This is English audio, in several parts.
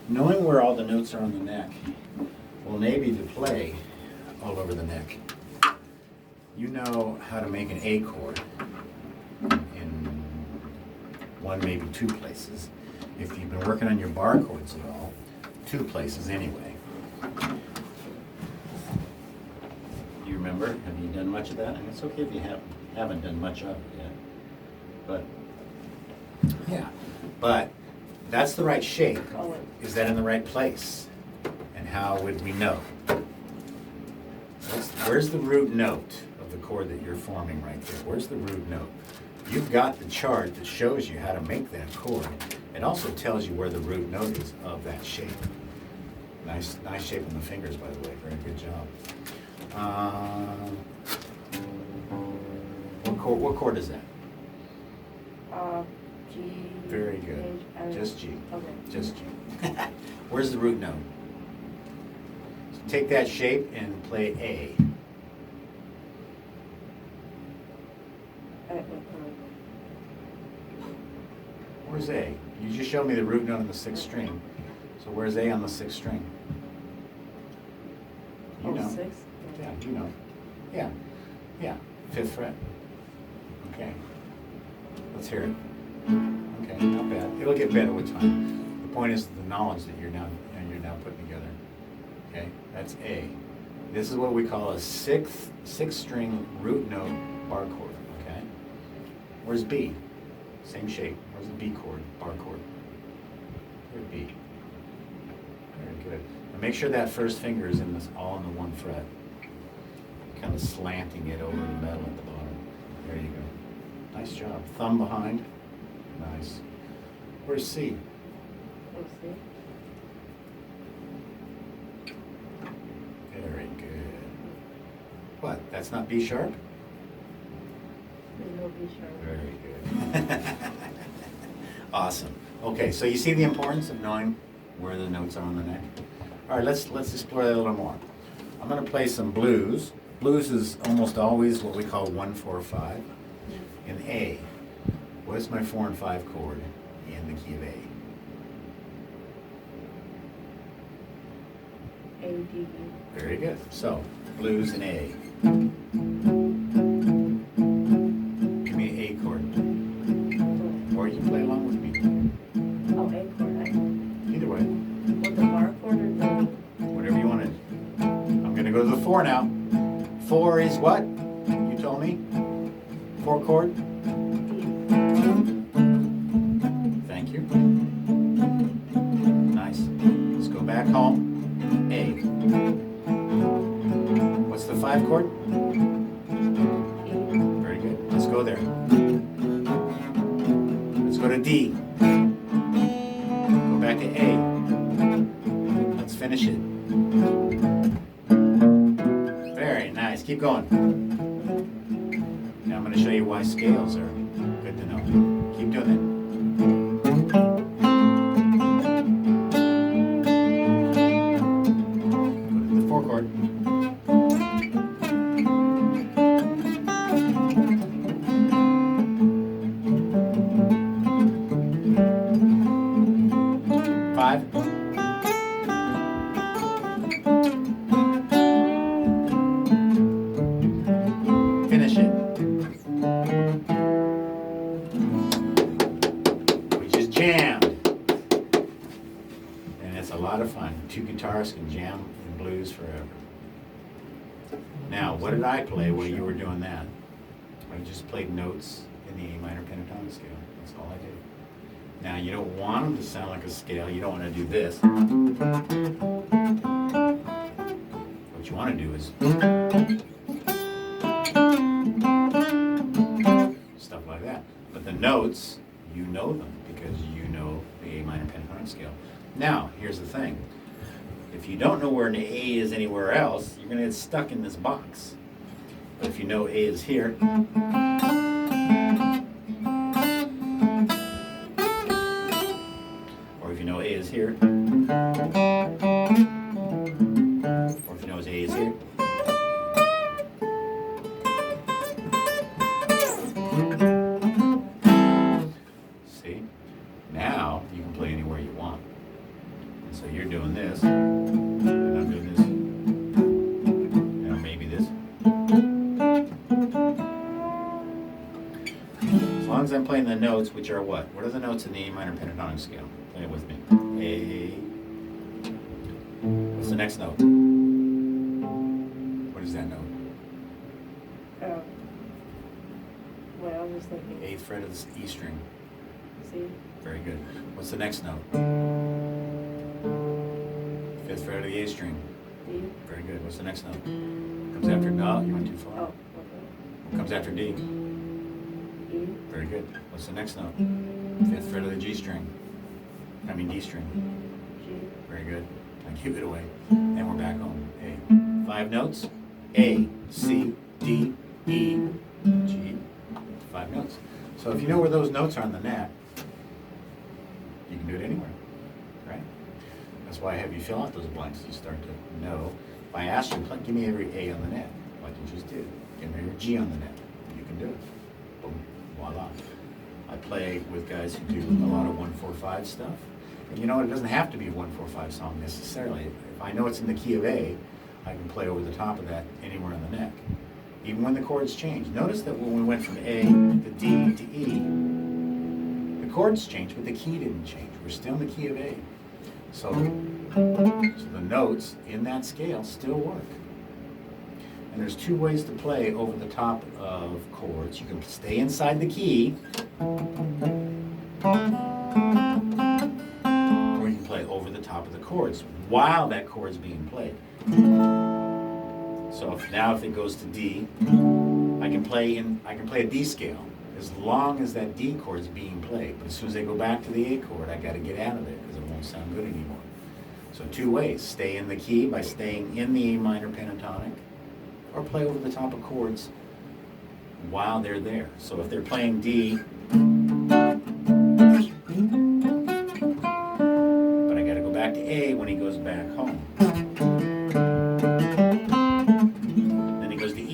Knowing where all the notes are on the neck will enable you to play all over the neck. You know how to make an A chord in one, maybe two places. If you've been working on your bar chords at all, two places anyway. Do you remember? Have you done much of that? And it's okay if you haven't done much of it yet. But, yeah. But that's the right shape. Is that in the right place? And how would we know? Where's the root note of the chord that you're forming right there? Where's the root note? You've got the chart that shows you how to make that chord. It also tells you where the root note is of that shape. Nice shape in the fingers, by the way. Very good job. What chord is that? G. Very good. Just G. Okay. Just G. Where's the root note? So take that shape and play A. Where's A? You just showed me the root note on the sixth string. So where's A on the sixth string? You know. Sixth? Yeah, you know. Yeah. Yeah. Fifth fret. Okay. Let's hear it. Okay, not bad. It'll get better with time. The point is the knowledge that you're now putting together. Okay, that's A. This is what we call a sixth string root note bar chord. Okay. Where's B? Same shape. Where's the B chord? Bar chord. Where's B? Very good. And make sure that first finger is in this all in the one fret. Kind of slanting it over the metal at the bottom. There you go. Nice job. Thumb behind. Nice. Where's C? Oh, C. Very good. What? That's not B sharp? There's no B sharp. Very good. Awesome. Okay, so you see the importance of knowing where the notes are on the neck? All right, let's explore that a little more. I'm going to play some blues. Blues is almost always what we call 1-4-5 in A. What is my 4 and 5 chord in the key of A? A, D, E. Very good. So, blues in A. Give me an A chord. Or you can play along with me. Oh, A chord. Either way. With the bar chord or the... Whatever you wanted. I'm going to go to the 4 now. 4 is what? You told me? 4 chord? Thank you. Nice. Let's go back home. A. What's the 5 chord? Very good. Let's go there. Let's go to D. Go back to A. Let's finish it. Very nice. Keep going. Now I'm going to show you why scales are good to know. Keep doing that. Go to the 4 chord. Five. Finish it. We just jammed. And it's a lot of fun. Two guitarists can jam in blues forever. Now, what did I play while you were doing that? I just played notes in the A minor pentatonic scale. That's all I did. Now, you don't want them to sound like a scale. You don't want to do this. What you want to do is stuff like that. But the notes, you know them because you know the A minor pentatonic scale. Now, here's the thing. If you don't know where an A is anywhere else, you're going to get stuck in this box. But if you know A is here, or if you know A is here, or if you know A is here, see? Now you can play anywhere you want. So you're doing this, and I'm doing this, maybe this. As long as I'm playing the notes, which are what? What are the notes in the A minor pentatonic scale? Play it with me. A. What's the next note? What is that note? Well, I was thinking. 8th fret of the E string. C. Very good. What's the next note? 5th fret of the A string. D. Very good. What's the next note? Comes after no, you went too far. Oh, okay. What comes after D? E. Very good. What's the next note? 5th fret of the G string. I mean D string. G. Very good. Now give it away. And we're back home. A. 5 notes. A, C, D, E, G. 5 notes. So if you know where those notes are on the neck, you can do it anywhere, right? That's why I have you fill out those blanks. You start to know. If I ask you, give me every A on the neck, like you just did. Give me every G on the neck. You can do it. Boom. Voila. I play with guys who do a lot of 1-4-5 stuff. And you know what? It doesn't have to be a 1-4-5 song necessarily. If I know it's in the key of A, I can play over the top of that anywhere on the neck. Even when the chords change. Notice that when we went from A to D to E, the chords changed, but the key didn't change. We're still in the key of A. So the notes in that scale still work. And there's 2 ways to play over the top of chords. You can stay inside the key, or you can play over the top of the chords while that chord's being played. So if it goes to D, I can play a D scale as long as that D chord is being played. But as soon as I go back to the A chord, I got to get out of there because it won't sound good anymore. So 2 ways: stay in the key by staying in the A minor pentatonic, or play over the top of chords while they're there. So if they're playing D, but I got to go back to A when he goes back home.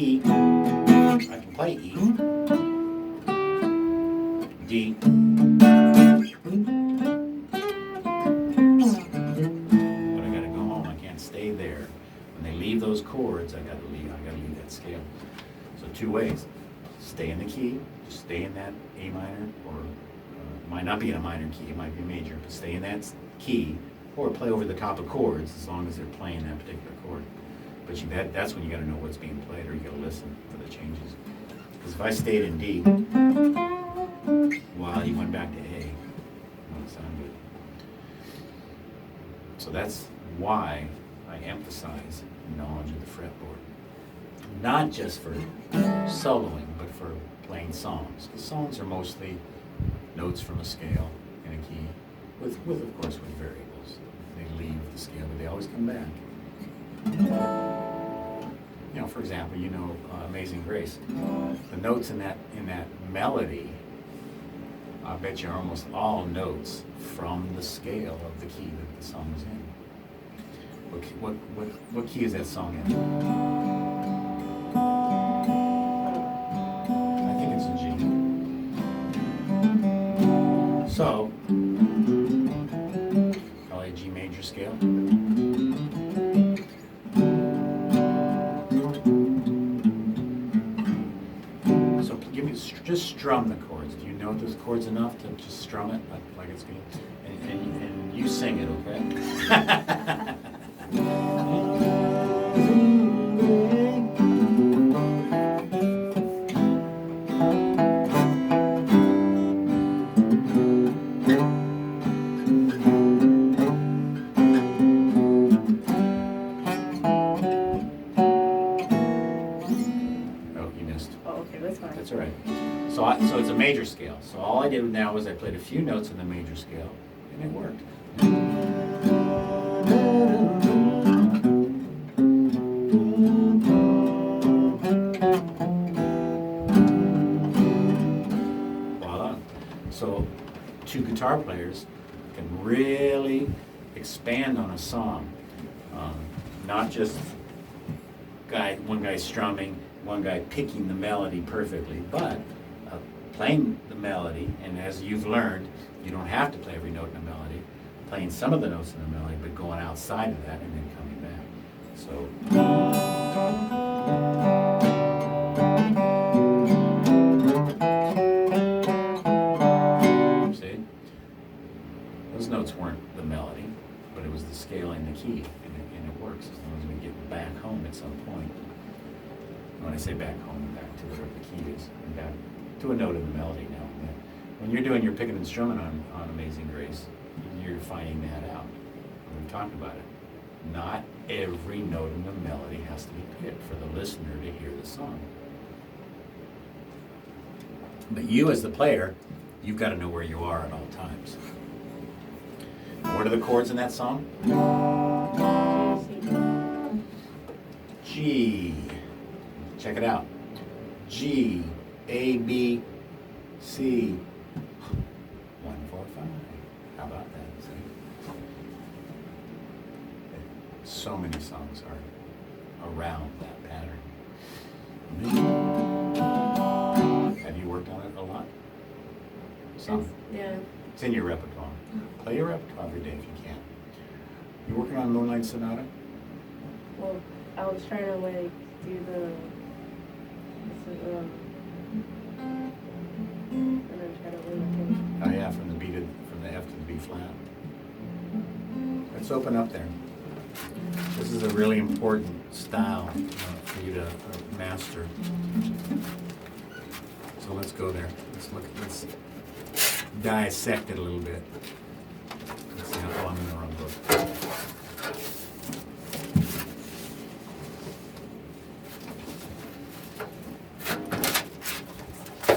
E, I can play E, D, but I gotta go home. I can't stay there. When they leave those chords, I gotta leave that scale. So 2 ways: stay in the key, just stay in that A minor, or it might not be in a minor key, it might be a major, but stay in that key, or play over the top of chords as long as they're playing that particular chord. But that's when you got to know what's being played, or you got to listen for the changes. Because if I stayed in D while he went back to A, it wouldn't sound good. So that's why I emphasize knowledge of the fretboard. Not just for soloing, but for playing songs. Because songs are mostly notes from a scale in a key, with of course with variables. They leave the scale, but they always come back. You know, for example, Amazing Grace. The notes in that melody, I bet you are almost all notes from the scale of the key that the song is in. What key is that song in? I think it's in G. So, probably a G major scale. Just strum the chords. Do you know those chords enough to just strum it like it's going? And you sing it, okay? Oh, you missed. Oh, okay, that's fine. That's all right. So it's a major scale. So all I did now was I played a few notes in the major scale, and it worked. Voila. So 2 guitar players can really expand on a song. Not just one guy strumming, one guy picking the melody perfectly, but playing the melody, and as you've learned, you don't have to play every note in a melody, playing some of the notes in the melody, but going outside of that and then coming back. So. See? Those notes weren't the melody, but it was the scale and the key, and it works as long as we get back home at some point. When I say back home, back to where the key is, and back to a note in the melody now. When you're doing your pick an instrument on Amazing Grace, you're finding that out. We've talked about it. Not every note in the melody has to be picked for the listener to hear the song. But you as the player, you've got to know where you are at all times. What are the chords in that song? G. Check it out. G, A, B, C. 1, 4, 5. How about that? See? So many songs are around that pattern. Have you worked on it a lot? Some? Yeah. It's in your repertoire. Play your repertoire every day if you can. You working on Moonlight Sonata? Well, I was trying to like do the and then try to learn Oh yeah, from the F to the B flat. Let's open up there. This is a really important style for you to master. So let's go there. Let's dissect it a little bit. Let's see how I'm in the wrong book.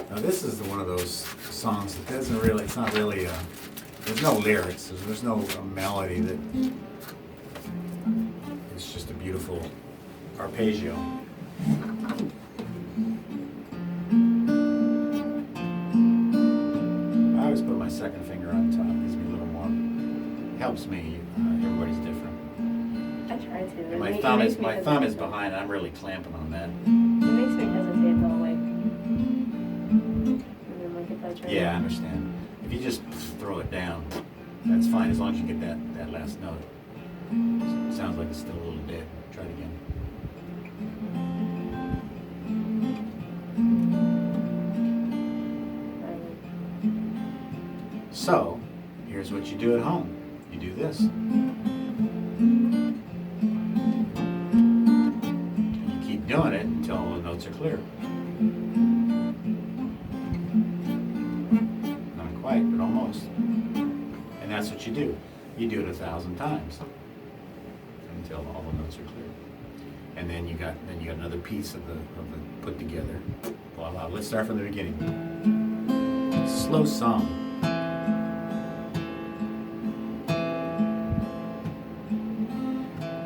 Now this is one of those songs that doesn't really, it's not really, there's no lyrics, there's no melody that, it's just a beautiful arpeggio. I always put my second finger on top, gives me a little more, helps me, everybody's different. I try to. And my thumb is behind, I'm really clamping on that. It makes me hesitate though, like, and then like if I try. Yeah, I understand. If you just throw it down, that's fine, as long as you get that last note. It sounds like it's still a little dead. Try it again. So, here's what you do at home. You do this. And you keep doing it until all the notes are clear. Not quite, but almost. And that's what you do. You do it 1,000 times until all the notes are clear. And then you got another piece of the put together. Voila. Let's start from the beginning. Slow song.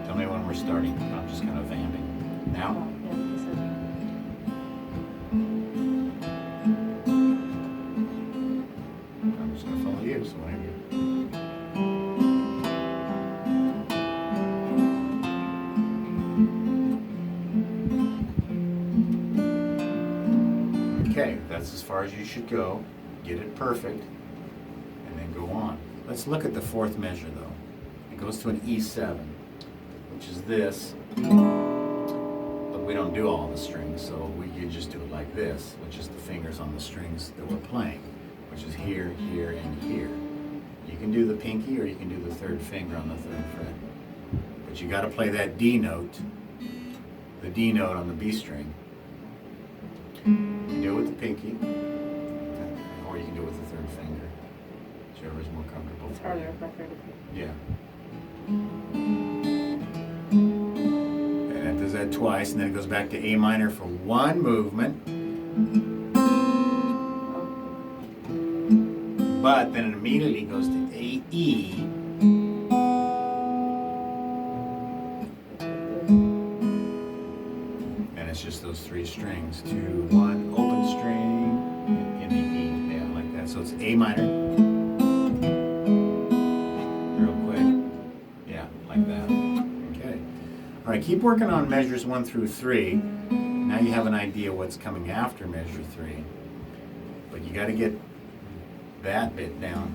Tell me when we're starting. I'm just kind of vamping. Now? Oh, yeah, listen. I'm just going to follow you, so whenever you. Okay, that's as far as you should go. Get it perfect, and then go on. Let's look at the fourth measure, though. It goes to an E7, which is this. But we don't do all the strings, so you just do it like this, which is the fingers on the strings that we're playing, which is here, here, and here. You can do the pinky, or you can do the third finger on the third fret. But you got to play that D note, the D note on the B string. You can do it with the pinky, or you can do it with the third finger, whichever is more comfortable. It's harder if I try to. Yeah. And it does that twice, and then it goes back to A minor for one movement. But then it immediately goes to A, E. And it's just those three strings. 2, 1, open string, and the E. Yeah, like that. So it's A minor. Real quick. Yeah, like that. Okay. All right, keep working on measures 1 through 3. Now you have an idea what's coming after measure 3. But you got to get that bit down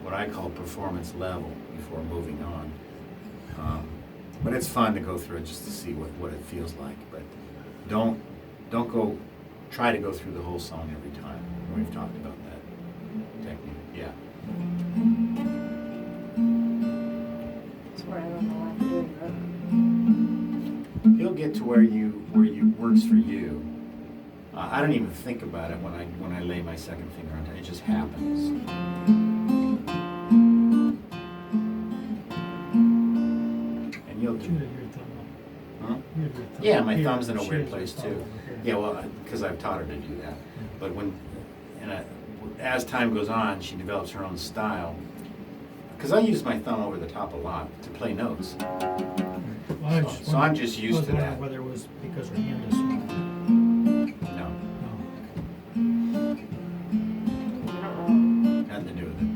what I call performance level before moving on. But it's fun to go through it just to see what it feels like. But don't try to go through the whole song every time. We've talked about that technique. Yeah. That's where I learned a lot doing You'll get to where you works for you. I don't even think about it when I lay my second finger on it. It just happens. And you'll do. Huh? Yeah, my thumb's in a weird place too. Yeah, well, because I've taught her to do that. But as time goes on, she develops her own style. Because I use my thumb over the top a lot to play notes. So I'm just used to that. Whether it was because her hand is small. No, it. nothing to do with it.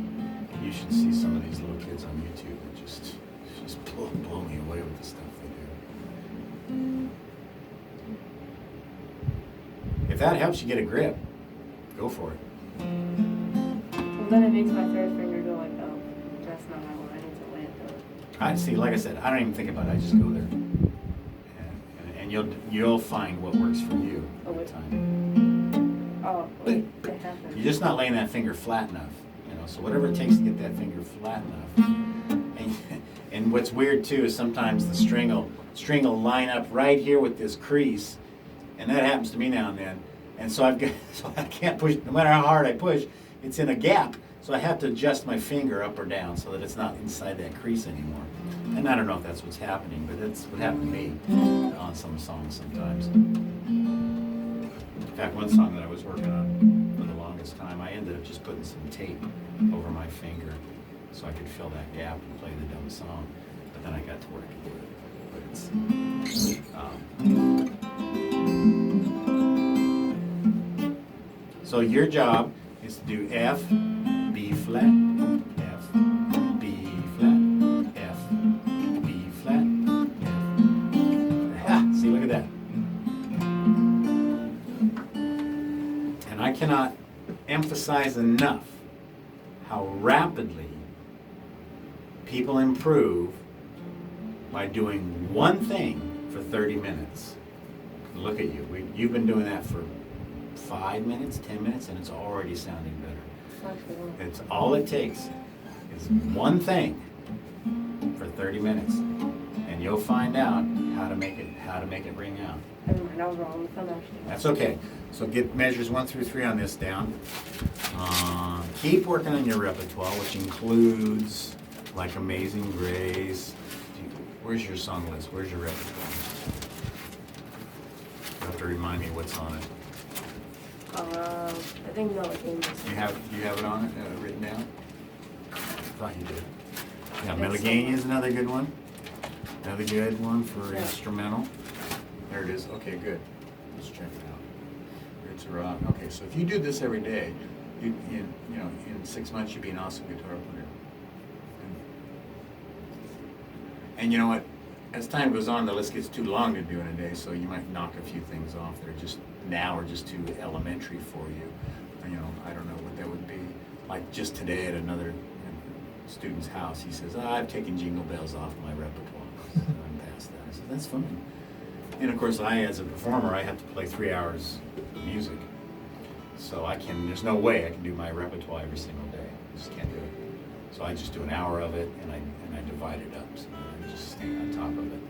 You should see some of these little kids on YouTube that just blow me away with the stuff they do. If that helps you get a grip, go for it. Well, then it makes my third finger go like, oh, that's not my one. I need to land it. I see. Like I said, I don't even think about it. I just go there, and you'll find what works for you over time. Oh, wait, it happened. You're just not laying that finger flat enough, So whatever it takes to get that finger flat enough. And what's weird too is sometimes the string will line up right here with this crease, and that happens to me now and then. And so so I can't push. No matter how hard I push, it's in a gap. So I have to adjust my finger up or down so that it's not inside that crease anymore. And I don't know if that's what's happening, but that's what happened to me on some songs sometimes. In fact, one song that I was working on for the longest time, I ended up just putting some tape over my finger so I could fill that gap and play the dumb song. But then I got to where I could do it. But it's... So your job is to do F, B flat, F, B flat, F, B flat, F. Ah, see, look at that. And I cannot emphasize enough how rapidly people improve by doing one thing for 30 minutes. Look at you. You've been doing that for 5 minutes, 10 minutes, and it's already sounding better. It's all it takes is one thing for 30 minutes, and you'll find out how to make it ring out. Never mind, I was wrong with the thumb action. That's okay. So get measures 1 through 3 on this down. Keep working on your repertoire, which includes like Amazing Grace. Where's your song list? Where's your repertoire? You have to remind me what's on it. I think no, it came You have it on it written down? I thought you did. Yeah, It's Meligania is another good one. Another good one for Yeah. instrumental. There it is. Okay, good. Let's check it out. It's a rock. Okay, so if you do this every day, in 6 months you'll be an awesome guitar player. And you know what? As time goes on, the list gets too long to do in a day, so you might knock a few things off that are just too elementary for you. I don't know what that would be. Like just today at another student's house, he says, I've taken Jingle Bells off my repertoire. I'm past that. I said, that's fine. And of course, as a performer, I have to play 3 hours of music. So there's no way I can do my repertoire every single day. I just can't do it. So I just do an hour of it, and I divide it up. So I just stay on top of it.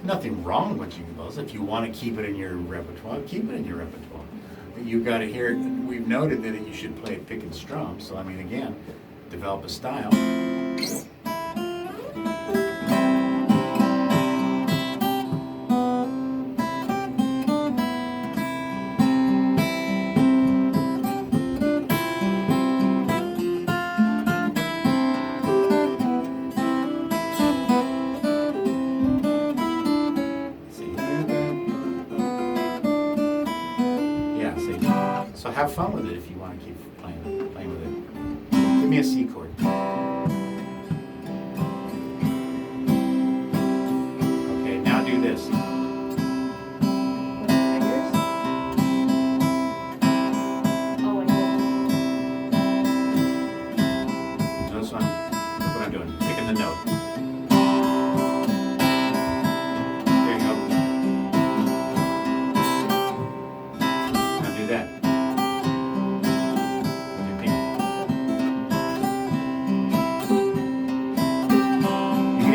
Nothing wrong with Jingle Bells. If you want to keep it in your repertoire, keep it in your repertoire. But you've got to hear it. We've noted that you should play pick and strum. So, again, develop a style. So have fun with it if you want to keep playing with it. Give me a C chord. Okay, now do this. With the fingers? Oh, like this.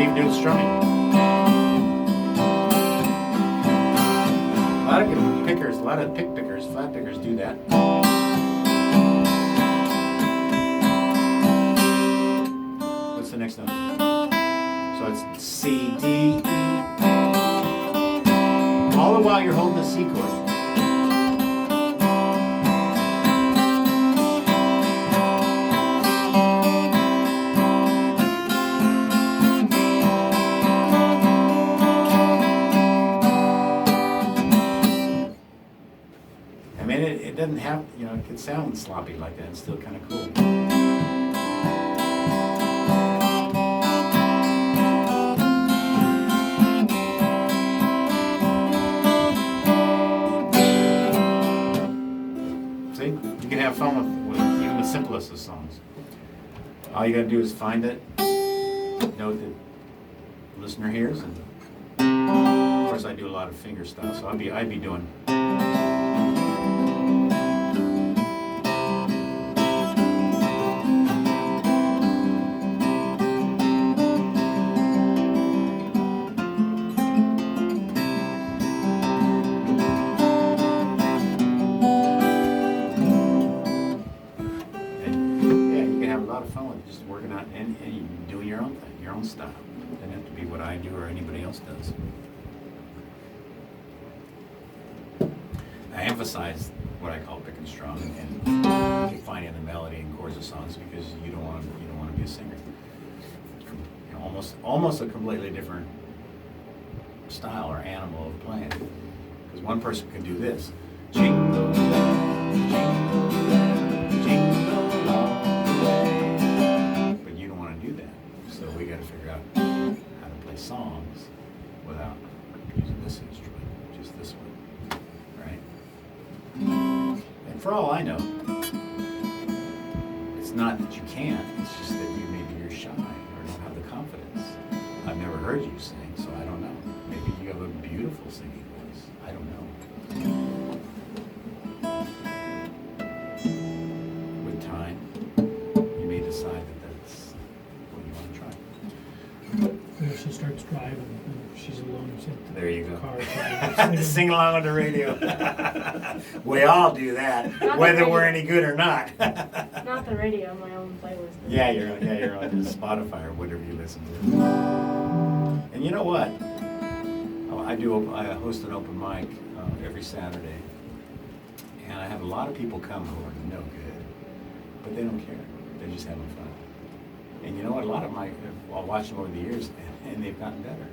even do the strumming. A lot of good pickers, a lot of pick pickers, flat pickers do that. What's the next note? So it's C, D, E. All the while you're holding the C chord. I mean, it doesn't have, you know, it could sound sloppy like that. It's still kind of cool. See, you can have fun with even the simplest of songs. All you gotta do is find it, note that the listener hears, and of course I do a lot of finger style, so I'd be doing. Fun with just working out and doing your own thing, your own style. It doesn't have to be what I do or anybody else does. I emphasize what I call picking strong and finding the melody and chords of songs because you don't want to be a singer. You know, almost a completely different style or animal of playing. Because one person can do this. Jingle bell, jingle bell, jingle all the way. So we got to figure out how to play songs without using this instrument, just this one, right? And for all I know, it's not that you can't, it's just that maybe you're shy or don't have the confidence. I've never heard you sing, so I don't know. Maybe you have a beautiful singing voice. I don't know. With time, you may decide that that's what you want to try. If she starts driving, and she's alone, there you go. Car, Sing along on the radio. We all do that, whether we're any good or not. Not the radio, my own playlist. Yeah, you're on Spotify or whatever you listen to. And you know what? I host an open mic every Saturday, and I have a lot of people come who are no good, but they don't care. They're just having fun. And you know what? A lot of them, I'll watch them over the years, and they've gotten better.